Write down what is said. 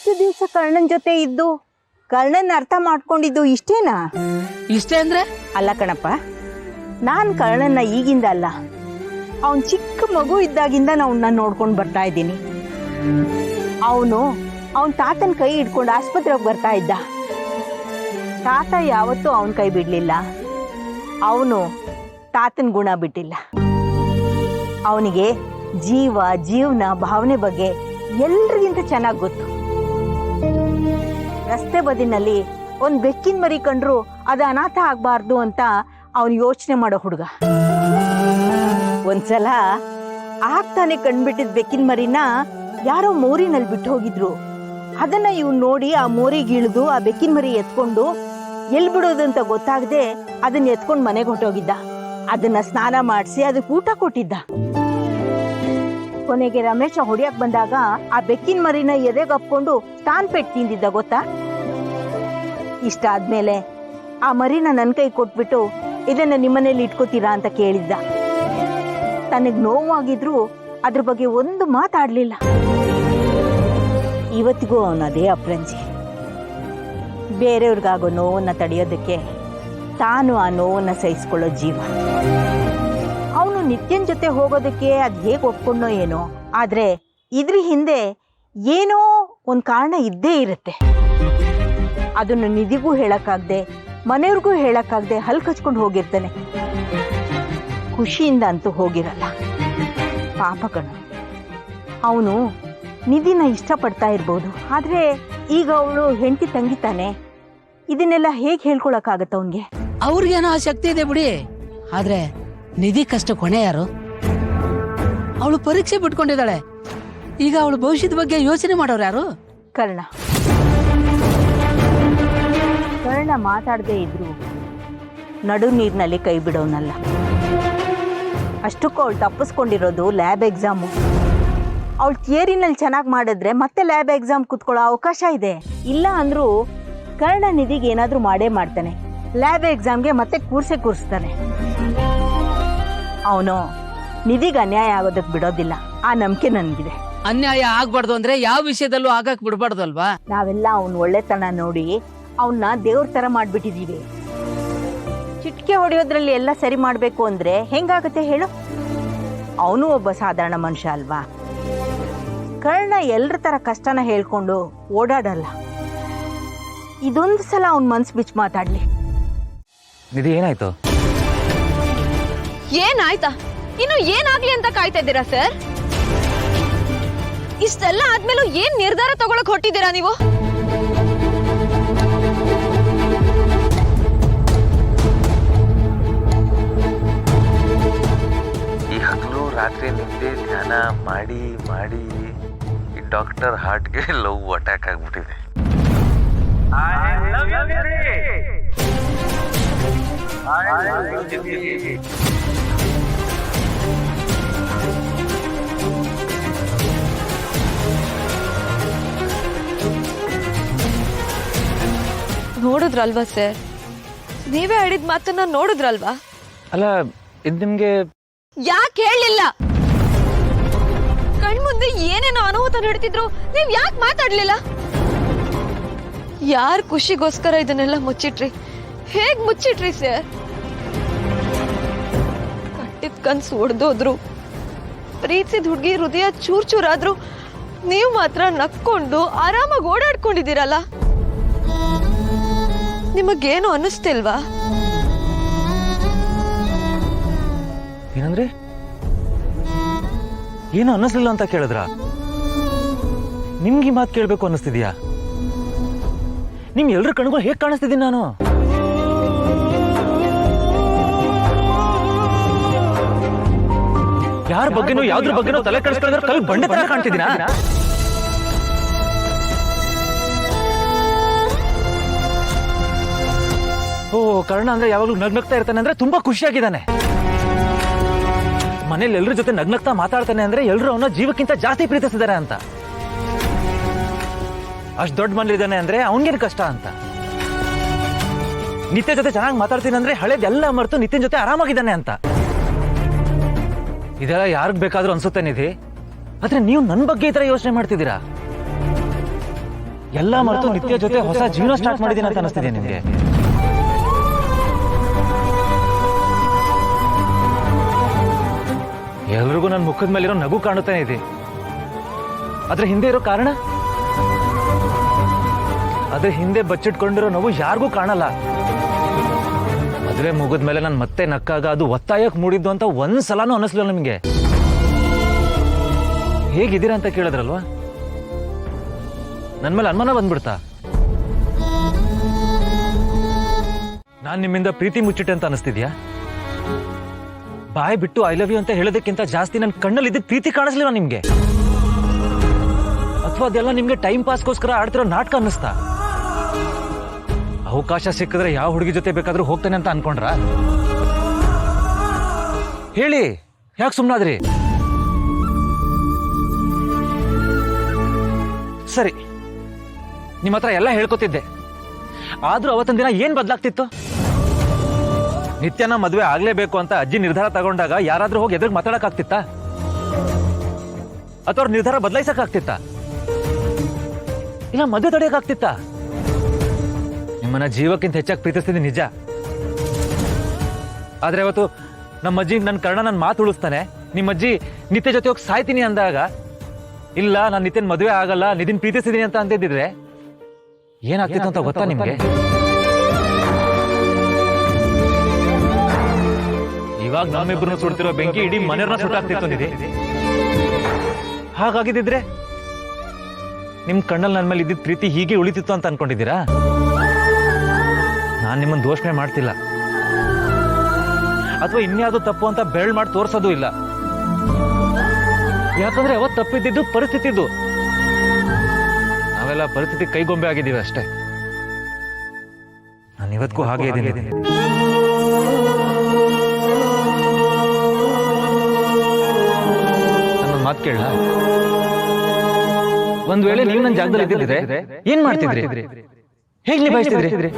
ಇಷ್ಟು ದಿವಸ ಕರ್ಣನ್ ಜೊತೆ ಇದ್ದು ಕರ್ಣನ್ ಅರ್ಥ ಮಾಡ್ಕೊಂಡಿದ್ದು ಇಷ್ಟೇನಾ? ಇಷ್ಟೇ ಅಂದ್ರೆ? ಅಲ್ಲ ಕಣಪ್ಪ, ನಾನ್ ಕರ್ಣನ್ನ ಈಗಿಂದ ಅಲ್ಲ, ಅವನ್ ಚಿಕ್ಕ ಮಗು ಇದ್ದಾಗಿಂದ ಅವನ್ನ ನೋಡ್ಕೊಂಡು ಬರ್ತಾ ಇದ್ದೀನಿ. ಅವನ್ ತಾತನ ಕೈ ಹಿಡ್ಕೊಂಡು ಆಸ್ಪತ್ರೆಗೆ ಬರ್ತಾ ಇದ್ದ. ತಾತ ಯಾವತ್ತೂ ಅವನ್ ಕೈ ಬಿಡ್ಲಿಲ್ಲ, ಅವನು ತಾತನ ಗುಣ ಬಿಟ್ಟಿಲ್ಲ. ಅವನಿಗೆ ಜೀವನ ಭಾವನೆ ಬಗ್ಗೆ ಎಲ್ರಿಗಿಂತ ಚೆನ್ನಾಗಿ ಗೊತ್ತು. ರಸ್ತೆ ಬದಿನಲ್ಲಿ ಒಂದ್ ಬೆಕ್ಕಿನ ಮರಿ ಕಂಡ್ರು ಅದು ಅನಾಥ ಆಗ್ಬಾರ್ದು ಅಂತ ಅವನು ಯೋಚನೆ ಮಾಡೋ ಹುಡುಗ. ಒಂದ್ಸಲ ಆಗ್ತಾನೆ ಕಂಡ್ಬಿಟ್ಟಿದ್ ಬೆಕ್ಕಿನ ಮರಿನ ಯಾರೋ ಮೋರಿನಲ್ಲಿ ಬಿಟ್ಟು ಹೋಗಿದ್ರು. ಅದನ್ನ ಇವ್ನು ನೋಡಿ ಆ ಮೋರಿಗಿಳಿದು ಆ ಬೆಕ್ಕಿನ ಮರಿ ಎತ್ಕೊಂಡು ಎಲ್ ಬಿಡೋದಂತ ಗೊತ್ತಾಗದೆ ಅದನ್ನ ಎತ್ಕೊಂಡು ಮನೆಗೆ ಹೊಟ್ಟೋಗಿದ್ದ. ಅದನ್ನ ಸ್ನಾನ ಮಾಡಿಸಿ ಅದಕ್ಕೆ ಊಟ ಕೊಟ್ಟಿದ್ದ. ಕೊನೆಗೆ ರಮೇಶ ಹೊಡಿಯಕ್ ಬಂದಾಗ ಆ ಬೆಕ್ಕಿನ ಮರಿನ ಎದೆಗಪ್ಕೊಂಡು ತಾನ್ ಪೆಟ್ಟು ತಿಂದಿದ್ದ ಗೊತ್ತಾ? ಇಷ್ಟ ಆದ್ಮೇಲೆ ಆ ಮರಿನ ನನ್ ಕೈ ಕೊಟ್ಬಿಟ್ಟು ಇದನ್ನ ನಿಮ್ಮನೇಲಿ ಇಟ್ಕೋತೀರಾ ಅಂತ ಕೇಳಿದ್ದ. ತನಗ್ ನೋವಾಗಿದ್ರು ಅದ್ರ ಬಗ್ಗೆ ಒಂದು ಮಾತಾಡ್ಲಿಲ್ಲ. ಇವತ್ತಿಗೂ ಅವನು ಅದೇ ಅಪ್ರಂಜಿ. ಬೇರೆಯವ್ರಿಗಾಗೋ ನೋವನ್ನ ತಡೆಯೋದಕ್ಕೆ ತಾನು ಆ ನೋವನ್ನ ಸಹಿಸ್ಕೊಳ್ಳೋ ಜೀವ. ಅವನು ನಿತ್ಯನ್ ಜೊತೆ ಹೋಗೋದಕ್ಕೆ ಅದ್ ಹೇಗೆ ಒಪ್ಕೊಂಡೋ ಏನೋ, ಆದ್ರೆ ಇದ್ರ ಹಿಂದೆ ಏನೋ ಒಂದ್ ಕಾರಣ ಇದ್ದೇ ಇರುತ್ತೆ. ಅದನ್ನು ನಿಧಿಗೂ ಹೇಳಕ್ಕಾಗ್ದೆ ಮನೆಯವ್ರಿಗೂ ಹೇಳಕ್ಕಾಗ್ದೆ ಹಲ್ ಕಚ್ಕೊಂಡು ಹೋಗಿರ್ತಾನೆ. ಖುಷಿಯಿಂದ ಅಂತೂ ಹೋಗಿರಲ್ಲ. ಪಾಪ ಕಣ, ಅವನು ನಿಧಿನ ಇಷ್ಟಪಡ್ತಾ ಇರ್ಬೋದು, ಆದ್ರೆ ಈಗ ಅವಳು ಹೆಂಡತಿ ತಂಗಿತಾನೆ. ಇದನ್ನೆಲ್ಲ ಹೇಗೆ ಹೇಳ್ಕೊಳಕ್ಕಾಗತ್ತ ಅವನ್ಗೆ? ಅವ್ರಿಗೇನೋ ಆ ಶಕ್ತಿ ಇದೆ ಬಿಡಿ, ಆದ್ರೆ ನಿಧಿ ಕಷ್ಟ ಕೊನೆ ಯಾರು? ಅವಳು ಪರೀಕ್ಷೆ ಬಿಟ್ಕೊಂಡಿದ್ದಾಳೆ. ಈಗ ಅವಳು ಭವಿಷ್ಯದ ಬಗ್ಗೆ ಯೋಚನೆ ಮಾಡೋರು ಯಾರು? ಕರ್ಣ ಮಾತಾಡದೆ ಇದ್ರು ನಡು ನೀರಿನಲ್ಲಿ ಕೈ ಬಿಡೋನಲ್ಲ. ಅಷ್ಟಕ್ಕೂ ಅವಳು ತಪ್ಪಿಸ್ಕೊಂಡಿರೋದು ಲ್ಯಾಬ್ ಎಕ್ಸಾಮು. ಅವಳು ಥಿಯರಿನಲ್ಲಿ ಚೆನ್ನಾಗಿ ಮಾಡಿದ್ರೆ ಮತ್ತೆ ಲ್ಯಾಬ್ ಎಕ್ಸಾಮ್ ಕುತ್ಕೊಳ್ಳೋ ಅವಕಾಶ ಇದೆ. ಇಲ್ಲ ಅಂದ್ರೂ ಕರ್ಣ ನಿಧಿಗೆ ಏನಾದ್ರೂ ಮಾಡೇ ಮಾಡ್ತಾನೆ. ಲ್ಯಾಬ್ ಎಕ್ಸಾಮ್ಗೆ ಮತ್ತೆ ಕೂರಿಸ್ತಾನೆ. ಅವನು ನಿಧಿಗೆ ಅನ್ಯಾಯ ಆಗೋದಕ್ಕೆ ಬಿಡೋದಿಲ್ಲ. ಆ ನಂಬಿಕೆ ನನ್ಗಿದೆ. ಅನ್ಯಾಯ ಆಗ್ಬಾರ್ದು ಅಂದ್ರೆ ಯಾವ ವಿಷಯದಲ್ಲೂ ಆಗಕ್ ಬಿಡ್ಬಾರ್ದಲ್ವಾ? ನಾವೆಲ್ಲ ಅವನ್ ಒಳ್ಳೆತನ ನೋಡಿ ಅವನ್ನ ದೇವ್ರ ತರ ಮಾಡ್ಬಿಟ್ಟಿದೀವಿ. ಚಿಟ್ಕೆ ಹೊಡೆಯೋದ್ರಲ್ಲಿ ಎಲ್ಲ ಸರಿ ಮಾಡ್ಬೇಕು ಅಂದ್ರೆ ಹೆಂಗಾಗತ್ತೆ ಹೇಳು? ಅವನು ಒಬ್ಬ ಸಾಧಾರಣ ಮನುಷ್ಯ ಅಲ್ವಾ? ಕರ್ಣ ಎಲ್ರ ತರ ಕಷ್ಟನ ಹೇಳ್ಕೊಂಡು ಓಡಾಡಲ್ಲ. ಇದೊಂದು ಸಲ ಅವನ್ ಮನ್ಸು ಬಿಚ್ಚಿ ಮಾತಾಡ್ಲಿ. ನಿಧಿ, ಏನಾಯ್ತು? ಏನಾಯ್ತಾ? ಇನ್ನು ಏನಾಗ್ಲಿ ಅಂತ ಕಾಯ್ತಾ ಇದ್ದೀರಾ ಸರ್? ಇಷ್ಟೆಲ್ಲ ಆದ್ಮೇಲೂ ಏನ್ ನಿರ್ಧಾರ ತಗೊಳಕ್ ಹೊಟ್ಟಿದ್ದೀರಾ ನೀವು? ಈ ಹಗಲು ರಾತ್ರಿ ನಿದ್ದೆ ಧ್ಯಾನ ಮಾಡಿ ಮಾಡಿ ಈ ಡಾಕ್ಟರ್ ಹಾರ್ಟ್ಗೆ ಲವ್ ಅಟ್ಯಾಕ್ ಆಗ್ಬಿಟ್ಟಿದೆ. ನೋಡಿದ್ರಲ್ವಾ ಸರ್? ನೀವೇ ಹೇಳಿದ ಮಾತನ್ನ ನೋಡಿದ್ರಲ್ವಾ? ಅಲ್ಲ, ಇದು ನಿಮ್ಗೆ ಯಾಕೆ ಹೇಳಿಲ್ಲ? ಕಣ್ಮುಂದೆ ಏನೇನೋ ಅನಾಹುತ ನಡೀತಿದ್ರು, ನೀವ್ ಯಾಕೆ ಮಾತಾಡ್ಲಿಲ್ಲ? ಯಾರ್ ಖುಷಿಗೋಸ್ಕರ ಇದನ್ನೆಲ್ಲ ಮುಚ್ಚಿಟ್ರಿ? ಹೇಗ್ ಮುಚ್ಚಿಟ್ರಿ ಸರ್? ಕಟ್ಟಿದ ಕನ್ಸು ಒಡೆದೋದ್ರು, ಪ್ರೀತಿಸಿದ ಹುಡುಗಿ ಹೃದಯ ಚೂರ್ ಚೂರಾದ್ರು, ನೀವು ಮಾತ್ರ ನಕ್ಕೊಂಡು ಆರಾಮಾಗಿ ಓಡಾಡ್ಕೊಂಡಿದ್ದೀರಲ್ಲ. ನಿಮಗೇನು ಅನ್ನಿಸ್ತಿಲ್ವಾ? ಏನಂದ್ರೆ ಏನು ಅನ್ನಿಸ್ಲಿಲ್ಲ ಅಂತ ಕೇಳಿದ್ರ? ನಿಮ್ಗೆ ಈ ಮಾತು ಕೇಳ್ಬೇಕು ಅನ್ನಿಸ್ತಿದ್ಯಾ? ನಿಮ್ ಎಲ್ರ ಕಣ್ಗಳು ಹೇಗ್ ಕಾಣಿಸ್ತಿದ್ದೀನಿ ನಾನು? ಯಾರ ಬಗ್ಗೆನೂ ಯಾವ್ದ್ರ ಬಗ್ಗೆನೂ ತಲೆ ಕೆಡಿಸ್ಕೊಂಡ್ರೆ ಕಲ್ ಬಂಡೆ ತರ ಕಾಣ್ತಿದ್ದೀನ? ಓ, ಕರ್ಣ ಅಂದ್ರೆ ಯಾವಾಗ್ಲೂ ನಗ್ನಗ್ತಾ ಇರ್ತಾನೆ ಅಂದ್ರೆ ತುಂಬಾ ಖುಷಿಯಾಗಿದ್ದಾನೆ. ಮನೇಲಿ ಎಲ್ರ ಜೊತೆ ನಗ್ನಗ್ತಾ ಮಾತಾಡ್ತಾನೆ ಅಂದ್ರೆ ಎಲ್ರು ಅವನ ಜೀವಕ್ಕಿಂತ ಜಾಸ್ತಿ ಪ್ರೀತಿಸಿದಾರೆ ಅಂತ. ಅಷ್ಟ್ ದೊಡ್ಡ ಮನೇಲಿದ್ದಾನೆ ಅಂದ್ರೆ ಅವನ್ಗೇನು ಕಷ್ಟ ಅಂತ. ನಿತ್ಯ ಜೊತೆ ಚೆನ್ನಾಗಿ ಮಾತಾಡ್ತೀನಿ ಅಂದ್ರೆ ಹಳೇದೆಲ್ಲ ಮರೆತು ನಿತ್ಯನ್ ಜೊತೆ ಆರಾಮಾಗಿದ್ದಾನೆ ಅಂತ. ಇದೆಲ್ಲ ಯಾರಿಗ್ ಬೇಕಾದ್ರೂ ಅನ್ಸುತ್ತೆ ನಿಧಿ, ಆದ್ರೆ ನೀವು ನನ್ ಬಗ್ಗೆ ಈ ತರ ಯೋಚನೆ ಮಾಡ್ತಿದ್ದೀರಾ. ಎಲ್ಲ ಮರೆತು ನಿತ್ಯ ಜೊತೆ ಹೊಸ ಜೀವನ ಸ್ಟಾರ್ಟ್ ಮಾಡಿದೀನಿ ಅಂತ ಅನಿಸ್ತಿದೆ ನಿಮ್ಗೆ? ಎಲ್ರಿಗೂ ನನ್ನ ಮುಖದ ಮೇಲಿರೋ ನಗು ಕಾಣುತ್ತಾನೆ ಇದೆ. ಅದ್ರ ಹಿಂದೆ ಇರೋ ಕಾರಣ, ಅದ್ರ ಹಿಂದೆ ಬಚ್ಚಿಟ್ಕೊಂಡಿರೋ ನಗು ಯಾರಿಗೂ ಕಾಣಲ್ಲ. ಮದುವೆ ಮುಗಿದ ಮೇಲೆ ನಾನು ಮತ್ತೆ ನಕ್ಕಾಗ ಅದು ಒತ್ತಾಯಕ್ಕೆ ಮೂಡಿದ್ದು ಅಂತ ಒಂದ್ಸಲನೂ ಅನ್ನಿಸ್ಲಿಲ್ಲ ನಿಮಗೆ. ಹೇಗಿದ್ದೀರಾ ಅಂತ ಕೇಳಿದ್ರಲ್ವಾ, ನನ್ನ ಮೇಲೆ ಅನುಮಾನ ಬಂದ್ಬಿಡ್ತಾ? ನಾನ್ ನಿಮ್ಮಿಂದ ಪ್ರೀತಿ ಮುಚ್ಚಿಟ್ಟೆ ಅಂತ ಅನಿಸ್ತಿದ್ಯಾ? ಬಾಯ್ ಬಿಟ್ಟು ಐ ಲವ್ ಯು ಅಂತ ಹೇಳೋದಕ್ಕಿಂತ ಜಾಸ್ತಿ ನನ್ನ ಕಣ್ಣಲ್ಲಿ ಇದ್ದ ಪ್ರೀತಿ ಕಾಣಿಸ್ಲಿಲ್ಲ ನಿಮ್ಗೆ? ಅಥವಾ ಅದೆಲ್ಲ ನಿಮ್ಗೆ ಟೈಮ್ ಪಾಸ್ಗೋಸ್ಕರ ಆಡ್ತಿರೋ ನಾಟಕ ಅನ್ನಿಸ್ತಾ? ಅವಕಾಶ ಸಿಕ್ಕಿದ್ರೆ ಯಾವ ಹುಡುಗಿ ಜೊತೆ ಬೇಕಾದ್ರೂ ಹೋಗ್ತಾನೆ ಅಂತ ಅನ್ಕೊಂಡ್ರ? ಹೇಳಿ, ಯಾಕೆ ಸುಮ್ಮನಾದ್ರಿ? ಸರಿ, ನಿಮ್ಮ ಹತ್ರ ಎಲ್ಲ ಹೇಳ್ಕೊತಿದ್ದೆ, ಆದ್ರೂ ಅವತ್ತಿನ ದಿನ ಏನ್ ಬದಲಾಗ್ತಿತ್ತು? ನಿತ್ಯನ ಮದುವೆ ಆಗ್ಲೇಬೇಕು ಅಂತ ಅಜ್ಜಿ ನಿರ್ಧಾರ ತಗೊಂಡಾಗ ಯಾರಾದ್ರೂ ಹೋಗಿ ಎದುರು ಮಾತಾಡಕ್ಕಾಗ್ತಿತ್ತಾ? ಅಥವಾ ಅವ್ರ ನಿರ್ಧಾರ ಬದಲಾಯಿಸಕ್ಕಾಗ್ತಿತ್ತಾ? ಇಲ್ಲ ಮದುವೆ ತಡೆಯಕ್ಕಾಗ್ತಿತ್ತಾ? ನಿಮ್ಮನ್ನ ಜೀವಕ್ಕಿಂತ ಹೆಚ್ಚಾಗಿ ಪ್ರೀತಿಸ್ತಿದ್ದೀನಿ ನಿಜ. ಆದ್ರೆ ಅವತ್ತು ನಮ್ಮ ಅಜ್ಜಿ ನನ್ನ ಕರ್ಣ ನನ್ನ ಮಾತು ಉಳಿಸ್ತಾನೆ, ನಿಮ್ಮ ಅಜ್ಜಿ ನಿತ್ಯ ಜೊತೆ ಹೋಗಿ ಸಾಯ್ತೀನಿ ಅಂದಾಗ, ಇಲ್ಲ ನಾನು ನಿತ್ಯನ್ ಮದುವೆ ಆಗಲ್ಲ, ನಿತಿನ್ ಪ್ರೀತಿಸ್ತಿದ್ದೀನಿ ಅಂತ ಅಂತಿದ್ರೆ ಏನಾಗ್ತಿತ್ತು ಅಂತ ಗೊತ್ತಾ ನಿಮ್ಗೆ? ಇವಾಗ ನಮ್ಮಿಬ್ರು ಸುಡ್ತಿರೋ ಬೆಂಕಿ ಇಡೀ ಮನೆಯವ್ರನ್ನ ಸುಟ್ಟಾಗ್ತಿತ್ತು ನಿಧಿ. ಹಾಗಾಗಿದ್ದಿದ್ರೆ ನಿಮ್ ಕಣ್ಣಲ್ಲಿ ನನ್ನ ಮೇಲೆ ಇದ್ದಿದ್ದ ಪ್ರೀತಿ ಹೀಗೆ ಉಳಿತಿತ್ತು ಅಂತ ಅನ್ಕೊಂಡಿದ್ದೀರಾ? ನಾನ್ ನಿಮ್ಮನ್ನ ದೋಷಣೆ ಮಾಡ್ತಿಲ್ಲ, ಅಥವಾ ಇನ್ಯಾವುದು ತಪ್ಪು ಅಂತ ಬೆರಳು ಮಾಡಿ ತೋರ್ಸೋದು ಇಲ್ಲ. ಯಾಕಂದ್ರೆ ಅವತ್ತು ತಪ್ಪಿದ್ದು ಪರಿಸ್ಥಿತಿದ್ದು, ನಾವೆಲ್ಲ ಪರಿಸ್ಥಿತಿ ಕೈಗೊಂಬೆ ಆಗಿದ್ದೀವಿ ಅಷ್ಟೇ. ನಾನು ಇವತ್ತಿಗೂ ಹಾಗೆ ಇದ್ದೀನಿ. ನನ್ನ ಮಾತು ಕೇಳ, ಒಂದ್ ವೇಳೆ ನೀವು ನನ್ನ ಜಾಗದಲ್ಲಿ ಇದ್ದಿದ್ರೆ ಏನ್ ಮಾಡ್ತಿದ್ರಿ? ಹೇಗ್ ನಿಭಾಯಿಸ್ತಿದ್ರಿ?